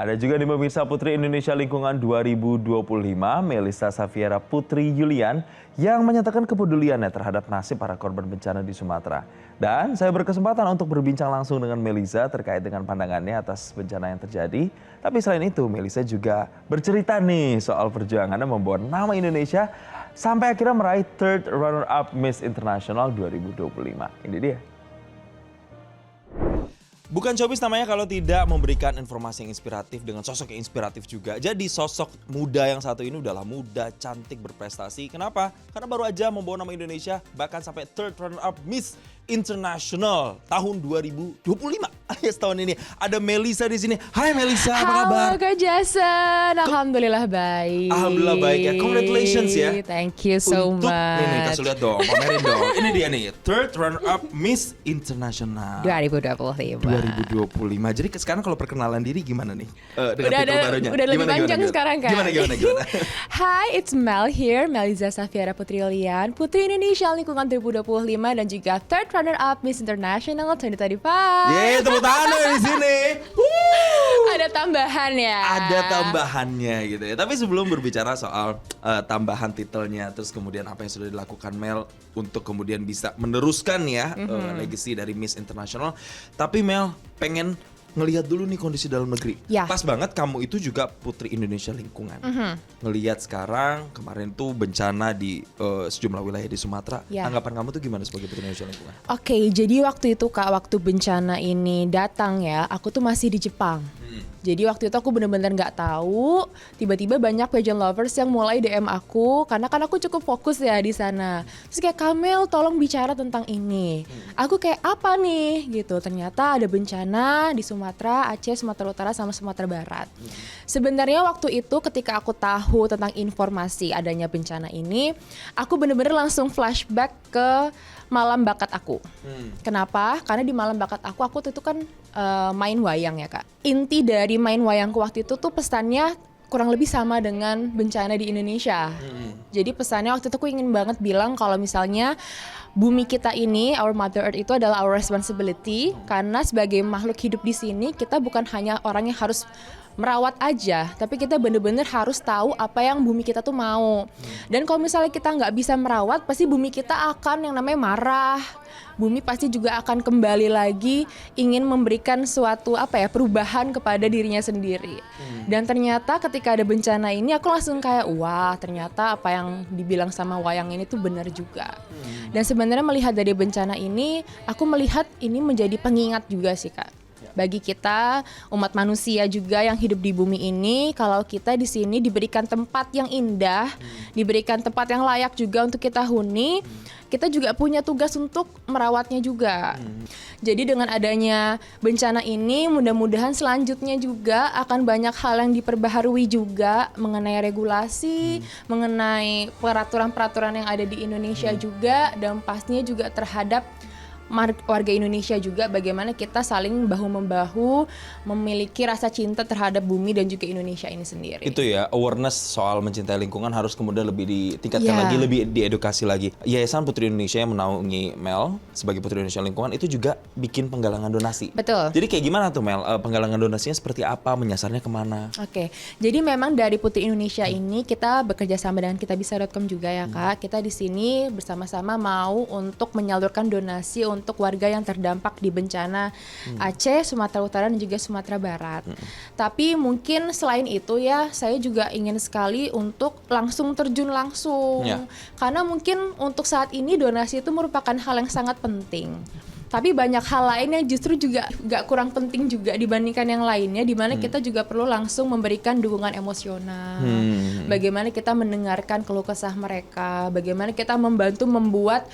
Ada juga nih pemirsa Putri Indonesia Lingkungan 2025, Melissa Safiera Putri Yulian, yang menyatakan kepeduliannya terhadap nasib para korban bencana di Sumatera. Dan saya berkesempatan untuk berbincang langsung dengan Melissa terkait dengan pandangannya atas bencana yang terjadi. Tapi selain itu, Melissa juga bercerita nih soal perjuangannya membawa nama Indonesia sampai akhirnya meraih Third Runner-Up Miss International 2025. Ini dia. Bukan showbiz namanya kalau tidak memberikan informasi yang inspiratif dengan sosok yang inspiratif juga. Jadi sosok muda yang satu ini udahlah muda, cantik, berprestasi. Kenapa? Karena baru aja membawa nama Indonesia bahkan sampai Third Runner-Up Miss International tahun 2025 alias tahun ini. Ada Melissa di sini. Hai Melissa, apa kabar? Halo Kak Jason, alhamdulillah baik. Alhamdulillah baik ya. Congratulations ya. Thank you so Untuk, much. Nih kasih lihat dong, pamerin dong. Ini dia nih, Third Runner-Up Miss International 2025. 2025. Jadi sekarang kalau perkenalan diri gimana nih? Dengan Udah titel barunya. udah lebih panjang sekarang kan? Gimana? Hi, it's Mel here, Melissa Safiera Putri Yulian, Putri Indonesia Lingkungan 2025 dan juga Third Runner-Up Miss International 2025. Yeay, tepuk tangan dong di sini. Ada tambahan ya. Ada tambahannya gitu ya. Tapi sebelum berbicara soal tambahan titelnya, terus kemudian apa yang sudah dilakukan Mel untuk kemudian bisa meneruskan ya legacy dari Miss International. Tapi Mel pengen ngelihat dulu nih kondisi dalam negeri. Ya. Pas banget kamu itu juga Putri Indonesia Lingkungan. Ngelihat sekarang kemarin tuh bencana di sejumlah wilayah di Sumatera. Ya. Anggapan kamu tuh gimana sebagai Putri Indonesia Lingkungan? Oke, jadi waktu itu Kak, waktu bencana ini datang ya, aku tuh masih di Jepang. Jadi waktu itu aku bener-bener gak tahu, tiba-tiba banyak pageant lovers yang mulai DM aku karena kan aku cukup fokus ya di sana. Terus kayak, Kamel tolong bicara tentang ini. Aku kayak apa nih gitu. Ternyata ada bencana di Sumatera, Aceh, Sumatera Utara sama Sumatera Barat. Sebenarnya waktu itu ketika aku tahu tentang informasi adanya bencana ini, aku bener-bener langsung flashback ke malam bakat aku. Kenapa? Karena di malam bakat aku tuh itu kan main wayang ya Kak. Inti dari main wayangku waktu itu tuh pesannya kurang lebih sama dengan bencana di Indonesia. Jadi pesannya waktu itu aku ingin banget bilang kalau misalnya bumi kita ini, our Mother Earth itu adalah our responsibility. Karena sebagai makhluk hidup di sini, kita bukan hanya orang yang harus merawat aja, tapi kita bener-bener harus tahu apa yang bumi kita tuh mau. Dan kalau misalnya kita nggak bisa merawat, pasti bumi kita akan yang namanya marah. Bumi pasti juga akan kembali lagi ingin memberikan suatu perubahan kepada dirinya sendiri. Dan ternyata ketika ada bencana ini aku langsung kayak wah, ternyata apa yang dibilang sama wayang ini tuh benar juga. Dan sebenarnya melihat dari bencana ini, aku melihat ini menjadi pengingat juga sih Kak. Bagi kita umat manusia juga yang hidup di bumi ini, kalau kita di sini diberikan tempat yang indah, diberikan tempat yang layak juga untuk kita huni, kita juga punya tugas untuk merawatnya juga. Jadi dengan adanya bencana ini, mudah-mudahan selanjutnya juga akan banyak hal yang diperbaharui juga mengenai regulasi, mengenai peraturan-peraturan yang ada di Indonesia juga, dan pastinya juga terhadap warga Indonesia juga bagaimana kita saling bahu-membahu memiliki rasa cinta terhadap bumi dan juga Indonesia ini sendiri. Itu ya, awareness soal mencintai lingkungan harus kemudian lebih ditingkatkan lagi, lebih diedukasi lagi. Yayasan Putri Indonesia yang menaungi Mel sebagai Putri Indonesia Lingkungan itu juga bikin penggalangan donasi. Betul. Jadi kayak gimana tuh Mel? Penggalangan donasinya seperti apa? Menyasarnya kemana? Oke, jadi memang dari Putri Indonesia ini kita bekerja sama dengan kitabisa.com juga ya Kak. Kita di sini bersama-sama mau untuk menyalurkan donasi untuk warga yang terdampak di bencana Aceh, Sumatera Utara dan juga Sumatera Barat. Tapi mungkin selain itu ya, saya juga ingin sekali untuk langsung terjun langsung. Karena mungkin untuk saat ini donasi itu merupakan hal yang sangat penting. Tapi banyak hal lain yang justru juga gak kurang penting juga dibandingkan yang lainnya, di mana kita juga perlu langsung memberikan dukungan emosional. Bagaimana kita mendengarkan keluh kesah mereka, bagaimana kita membantu membuat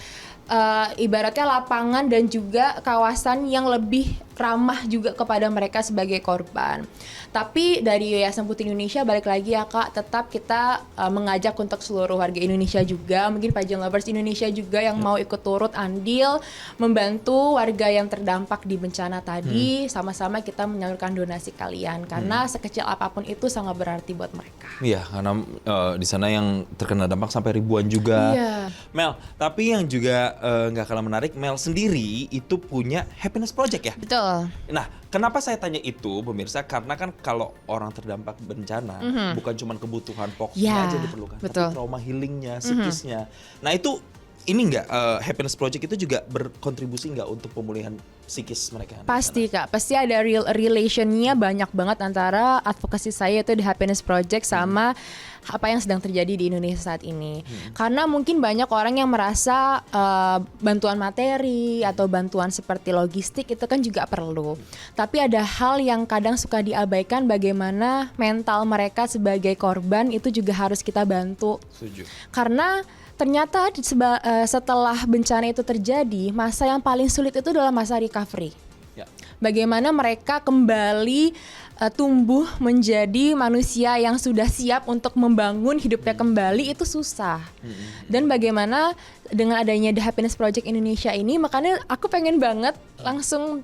ibaratnya lapangan dan juga kawasan yang lebih ramah juga kepada mereka sebagai korban. Tapi dari Yayasan Putri Indonesia balik lagi ya Kak, tetap kita mengajak untuk seluruh warga Indonesia juga, mungkin pageant lovers Indonesia juga yang mau ikut turut andil membantu warga yang terdampak di bencana tadi, sama-sama kita menyalurkan donasi kalian karena sekecil apapun itu sangat berarti buat mereka. Iya, karena di sana yang terkena dampak sampai ribuan juga. Iya. Mel, tapi yang juga nggak kalah menarik, Mel sendiri itu punya Happiness Project ya? Betul. Betul. Nah, kenapa saya tanya itu, pemirsa? Karena kan kalau orang terdampak bencana, bukan cuma kebutuhan pokoknya Ya, aja diperlukan, betul. tapi trauma healingnya, psikisnya. Nah itu, ini nggak Happiness Project itu juga berkontribusi nggak untuk pemulihan psikis mereka? Pasti Kak, pasti ada relationnya banyak banget antara advokasi saya itu di Happiness Project sama apa yang sedang terjadi di Indonesia saat ini. Karena mungkin banyak orang yang merasa bantuan materi atau bantuan seperti logistik itu kan juga perlu. Tapi ada hal yang kadang suka diabaikan, bagaimana mental mereka sebagai korban itu juga harus kita bantu. Setuju. Karena ternyata setelah bencana itu terjadi, masa yang paling sulit itu adalah masa recovery. Ya. Bagaimana mereka kembali tumbuh menjadi manusia yang sudah siap untuk membangun hidupnya kembali itu susah. Dan bagaimana dengan adanya The Happiness Project Indonesia ini, makanya aku pengen banget langsung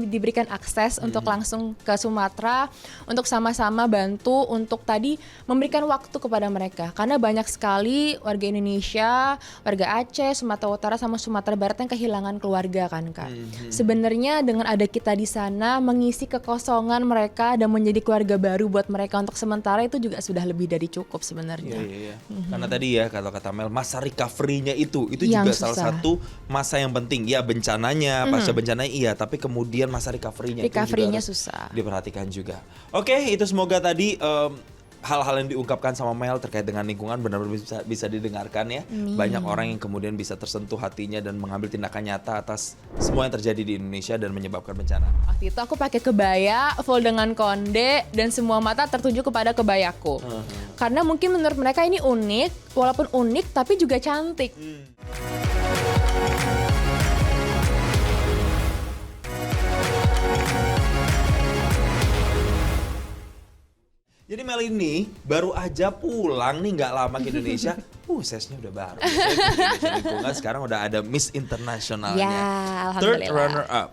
diberikan akses untuk langsung ke Sumatera untuk sama-sama bantu untuk tadi memberikan waktu kepada mereka, karena banyak sekali warga Indonesia, warga Aceh, Sumatera Utara sama Sumatera Barat yang kehilangan keluarga kan Kak. Sebenarnya dengan ada kita di sana mengisi kekosongan mereka dan menjadi keluarga baru buat mereka untuk sementara itu juga sudah lebih dari cukup sebenarnya. Iya. Karena tadi ya kalau kata Mel, masa recovery-nya itu Yang juga salah susah. satu masa yang penting. Ya bencananya, pasca bencananya iya, tapi kemudian masa recovery-nya itu juga Recovery-nya harus susah. diperhatikan juga. Oke, itu semoga tadi hal-hal yang diungkapkan sama Mel terkait dengan lingkungan benar-benar bisa didengarkan ya. Banyak orang yang kemudian bisa tersentuh hatinya dan mengambil tindakan nyata atas semua yang terjadi di Indonesia dan menyebabkan bencana. Waktu itu aku pakai kebaya full dengan konde dan semua mata tertuju kepada kebayaku. Karena mungkin menurut mereka ini unik, walaupun unik tapi juga cantik. Jadi Mel ini baru aja pulang nih, nggak lama ke Indonesia. Sesnya udah baru. Biasanya di Indonesia lingkungan sekarang udah ada Miss Internasionalnya. Ya, Third alhamdulillah. runner up.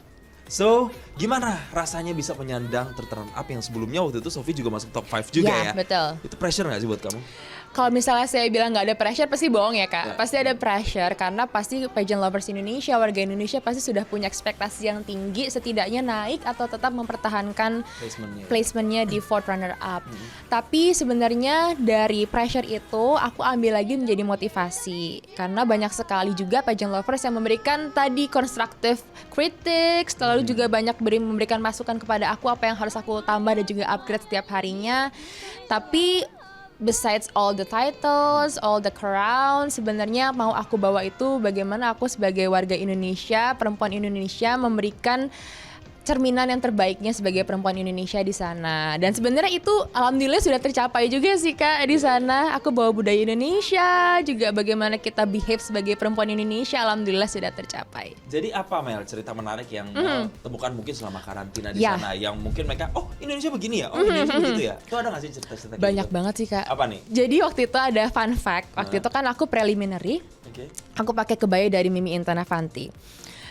So, gimana rasanya bisa menyandang third runner up yang sebelumnya waktu itu Sophie juga masuk top 5 juga ya? Betul. Itu pressure nggak sih buat kamu? Kalau misalnya saya bilang nggak ada pressure pasti bohong ya Kak. Pasti ada pressure karena pasti pageant lovers Indonesia, warga Indonesia pasti sudah punya ekspektasi yang tinggi, setidaknya naik atau tetap mempertahankan placementnya di fourth runner up. Tapi sebenarnya dari pressure itu aku ambil lagi menjadi motivasi, karena banyak sekali juga pageant lovers yang memberikan tadi constructive critics, lalu juga banyak memberikan masukan kepada aku apa yang harus aku tambah dan juga upgrade setiap harinya. Tapi besides all the titles, all the crown, sebenarnya mau aku bawa itu bagaimana aku sebagai warga Indonesia, perempuan Indonesia memberikan cerminan yang terbaiknya sebagai perempuan Indonesia di sana. Dan sebenarnya itu alhamdulillah sudah tercapai juga sih Kak di sana. Aku bawa budaya Indonesia, juga bagaimana kita behave sebagai perempuan Indonesia, alhamdulillah sudah tercapai. Jadi apa Mel cerita menarik yang Mel temukan mungkin selama karantina di sana, yang mungkin mereka Indonesia begini ya, Indonesia begitu ya? Itu ada nggak sih cerita-cerita kayak Banyak gitu? banget sih Kak. Apa nih? Jadi waktu itu ada fun fact. Waktu itu kan aku preliminary. Oke. Aku pakai kebaya dari Mimi Intanavanti.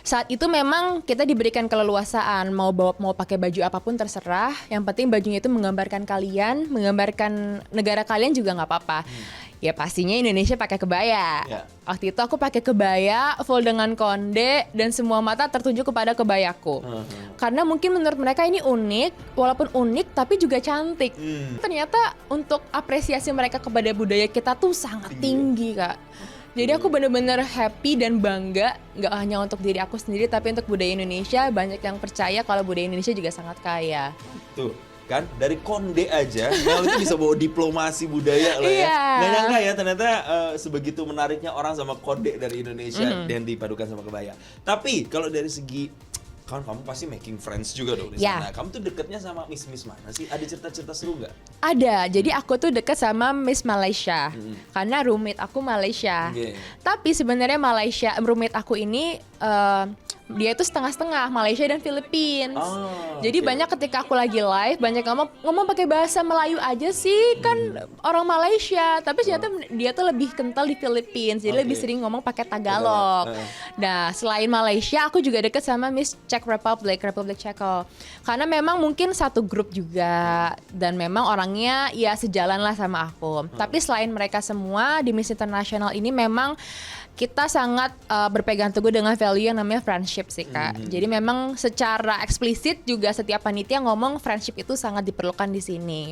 Saat itu memang kita diberikan keleluasaan mau pakai baju apapun terserah. Yang penting bajunya itu menggambarkan kalian, menggambarkan negara kalian juga nggak apa-apa. Ya pastinya Indonesia pakai kebaya. Ya. Waktu itu aku pakai kebaya full dengan konde dan semua mata tertuju kepada kebayaku. Karena mungkin menurut mereka ini unik, walaupun unik tapi juga cantik. Ternyata untuk apresiasi mereka kepada budaya kita tuh sangat tinggi Kak. Jadi aku benar-benar happy dan bangga, nggak hanya untuk diri aku sendiri, tapi untuk budaya Indonesia. Banyak yang percaya kalau budaya Indonesia juga sangat kaya. Tuh kan, dari konde aja Mel itu bisa bawa diplomasi budaya loh ya. Iya. Nggak nyangka ya ternyata sebegitu menariknya orang sama konde dari Indonesia dan dipadukan sama kebaya. Tapi kalau dari segi kamu pasti making friends juga dong di sana. Kamu tuh deketnya sama Miss mana sih? Ada cerita-cerita seru nggak? Ada, jadi aku tuh deket sama Miss Malaysia, karena roommate aku Malaysia. Tapi sebenarnya Malaysia, roommate aku ini dia itu setengah-setengah Malaysia dan Filipina. Jadi banyak ketika aku lagi live, banyak ngomong pakai bahasa Melayu aja sih, kan orang Malaysia. Tapi ternyata dia tuh lebih kental di Filipina, jadi lebih sering ngomong pakai Tagalog. Nah, selain Malaysia, aku juga deket sama Miss Czech Republic Czechia. Karena memang mungkin satu grup juga, dan memang orangnya ya sejalan lah sama aku. Tapi selain mereka semua di Miss International ini memang kita sangat berpegang teguh dengan value yang namanya friendship sih Kak. Jadi memang secara eksplisit juga setiap panitia ngomong friendship itu sangat diperlukan di sini.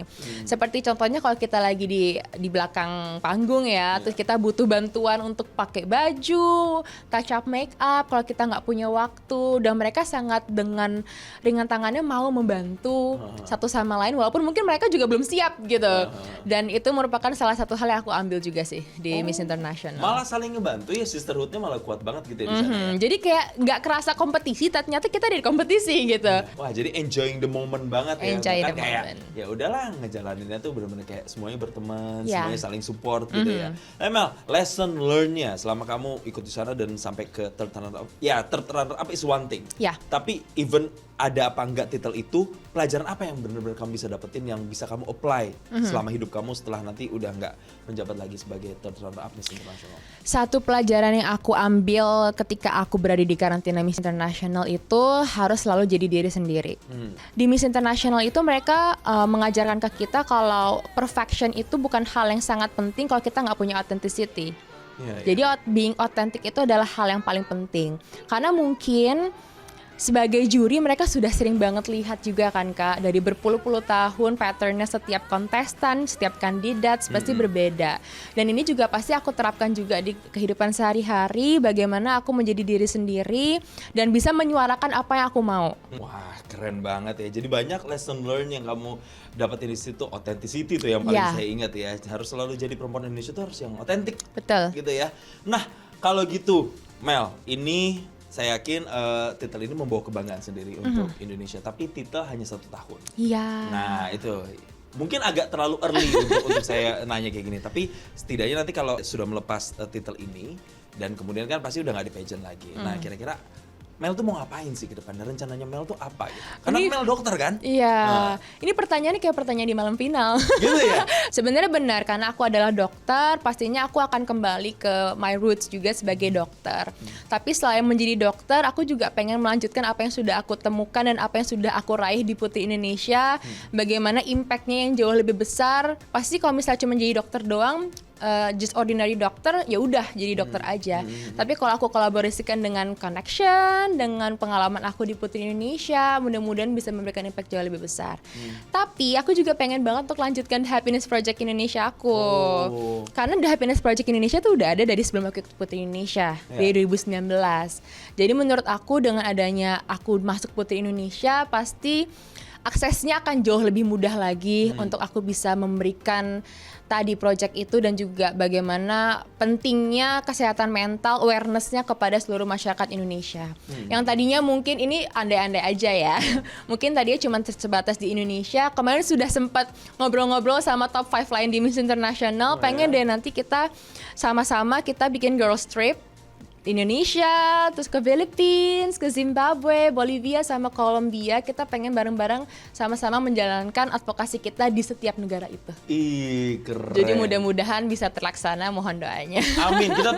Seperti contohnya kalau kita lagi di belakang panggung ya, terus kita butuh bantuan untuk pakai baju, touch up make up kalau kita nggak punya waktu, dan mereka sangat dengan ringan tangannya mau membantu satu sama lain walaupun mungkin mereka juga belum siap gitu. Dan itu merupakan salah satu hal yang aku ambil juga sih di Miss International. Malah saling ngebantu ya, sisterhoodnya malah kuat banget gitu ya di sana. Jadi kayak nggak kerasa kompetisi, ternyata kita di kompetisi gitu. Wah, jadi enjoying the moment banget ya. Enjoy Bukan the kayak, moment. ya udahlah ngejalaninnya tuh bener-bener kayak semuanya berteman, Ya. semuanya saling support gitu ya. Mel, lesson learn-nya selama kamu ikut di sana dan sampai ke third runner up. Ya, third runner up is one thing. Ya. Tapi even ada apa enggak titel itu, pelajaran apa yang benar-benar kamu bisa dapetin yang bisa kamu apply selama hidup kamu setelah nanti udah nggak menjabat lagi sebagai third runner up Miss International? Satu pelajaran yang aku ambil ketika aku berada di karantina Miss International itu harus selalu jadi diri sendiri. Di Miss International itu mereka mengajarkan ke kita kalau perfection itu bukan hal yang sangat penting kalau kita nggak punya authenticity. Jadi being authentic itu adalah hal yang paling penting. Karena mungkin sebagai juri mereka sudah sering banget lihat juga kan Kak, dari berpuluh-puluh tahun patternnya setiap kontestan, setiap kandidat pasti berbeda. Dan ini juga pasti aku terapkan juga di kehidupan sehari-hari, bagaimana aku menjadi diri sendiri dan bisa menyuarakan apa yang aku mau. Wah, keren banget ya. Jadi banyak lesson learn yang kamu dapetin di situ. Authenticity tuh yang paling Ya. saya ingat ya. Harus selalu jadi perempuan Indonesia tuh harus yang otentik. Betul. Gitu ya. Nah, kalau gitu Mel, ini saya yakin titel ini membawa kebanggaan sendiri untuk Indonesia. Tapi titel hanya 1 tahun. Iya. Nah, itu mungkin agak terlalu early untuk saya nanya kayak gini. Tapi setidaknya nanti kalau sudah melepas titel ini dan kemudian kan pasti udah nggak di pageant lagi. Nah, kira-kira Mel tuh mau ngapain sih ke depan? Dan rencananya Mel tuh apa gitu? Karena Ini- Mel dokter kan? Iya, ini pertanyaannya kayak pertanyaan di malam final. Gitu ya? Sebenarnya benar, karena aku adalah dokter, pastinya aku akan kembali ke my roots juga sebagai dokter. Tapi selain menjadi dokter, aku juga pengen melanjutkan apa yang sudah aku temukan dan apa yang sudah aku raih di Putri Indonesia. Bagaimana impact-nya yang jauh lebih besar. Pasti kalau misalnya cuma jadi dokter doang, just ordinary dokter, ya udah jadi dokter aja. Tapi kalau aku kolaborasikan dengan connection, dengan pengalaman aku di Putri Indonesia, mudah-mudahan bisa memberikan impact jauh lebih besar. Tapi aku juga pengen banget untuk lanjutkan Happiness Project Indonesia aku. Karena The Happiness Project Indonesia tuh udah ada dari sebelum aku ikut Putri Indonesia, dari 2019. Jadi menurut aku dengan adanya aku masuk Putri Indonesia, pasti aksesnya akan jauh lebih mudah lagi untuk aku bisa memberikan tadi project itu, dan juga bagaimana pentingnya kesehatan mental, awareness-nya kepada seluruh masyarakat Indonesia. Yang tadinya mungkin ini andai-andai aja ya. Mungkin tadinya cuma sebatas di Indonesia. Kemarin sudah sempat ngobrol-ngobrol sama top 5 lain di Miss International. Pengen deh nanti kita sama-sama kita bikin girls trip Indonesia, terus ke Philippines, ke Zimbabwe, Bolivia, sama Kolombia. Kita pengen bareng-bareng sama-sama menjalankan advokasi kita di setiap negara itu. Ih, keren. Jadi mudah-mudahan bisa terlaksana, mohon doanya. Amin. Kita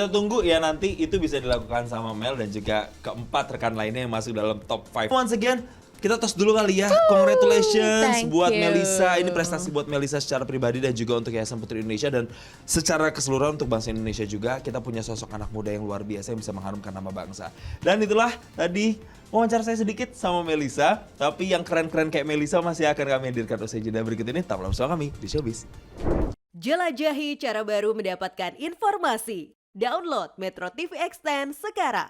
tunggu ya nanti itu bisa dilakukan sama Mel dan juga keempat rekan lainnya yang masuk dalam top 5. Once again, kita tos dulu kali ya. Congratulations thank buat you. Melisa. Ini prestasi buat Melisa secara pribadi dan juga untuk Yayasan Putri Indonesia, dan secara keseluruhan untuk bangsa Indonesia juga. Kita punya sosok anak muda yang luar biasa yang bisa mengharumkan nama bangsa. Dan itulah tadi wawancara saya sedikit sama Melisa. Tapi yang keren-keren kayak Melisa masih akan kami hadirkan usai jeda berikut ini. Tetaplah bersama kami di Showbiz. Jelajahi cara baru mendapatkan informasi. Download Metro TV Extend sekarang.